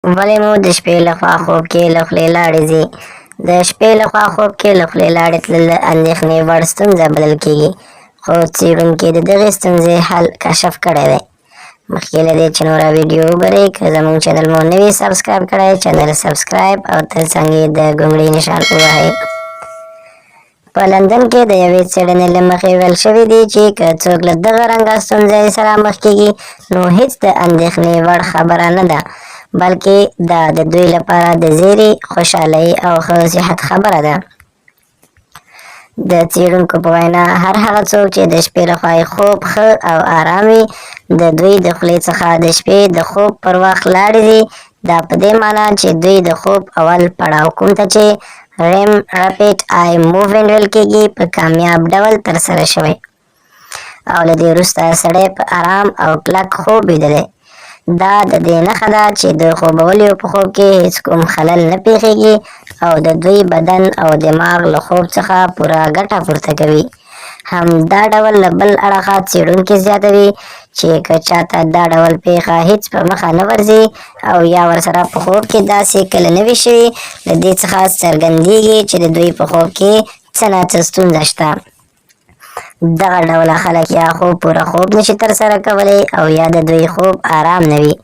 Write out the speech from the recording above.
ولې مو د شپې لخوا خوب کې له خولې لاړې ځي؟ د شپې لخوا خوب کې له خولې لاړې تلل د اندېښنې وړ ستونزه بلل کېږي، خو څېړونکي د دغې ستونزې حل کشف کړی دی. مخکې له دې چې نوره ویډیو وګورئ، که زموږ چینل مو نه وي سبسکرایب کړی، چینل سبسکرایب او ترڅنګ یې د ګونګړي نشان ووهئ. په لندن کې د یوې څېړنې له مخې ویل شوي دي چې که څوک له دغه رنګه ستونزې سره مخ کېږي، نو هیڅ د اندېښنې وړ خبره نه ده، بلکې دا د دوی لپاره د زیري، خوشحالۍ او ښه صحت خبره ده. د څېړونکو په وینا هر هغه څوک چې د شپې لخوا یې خوب ښه او ارام وي، د دوی د خولې څخه د شپې د خوب پر وخت لاړې ځي. دا په دې معنا چې دوی د خوب اول پړاو کوم ته چې REM Rapid Eye Movement ویل کېږي په کامیاب ډول ترسره شوی، او له دې وروسته سړی په ارام او کلک خوب بیدلی. دا د دې نښه ده چې د خوبولیو په خوب کې هیڅ کوم خلل نه پیښیږي او د دوی بدن او دماغ له خوب څخه پوره ګټه پورته کوي. همدا ډول له بل اړخه څېړونکي زیاتوي چې که چاته دا ډول پیښه هیڅ په مخه نه ورځي او یا ورسره په خوب کې داسې کله نه وي شوي، له دې څخه څرګندېږي چې د دوی په خوب کې څه نه څه ستونزه شته. دغه ډوله خلک یا خو پوره خوب نشي ترسره کولی او یا د دوی خوب ارام نه وي.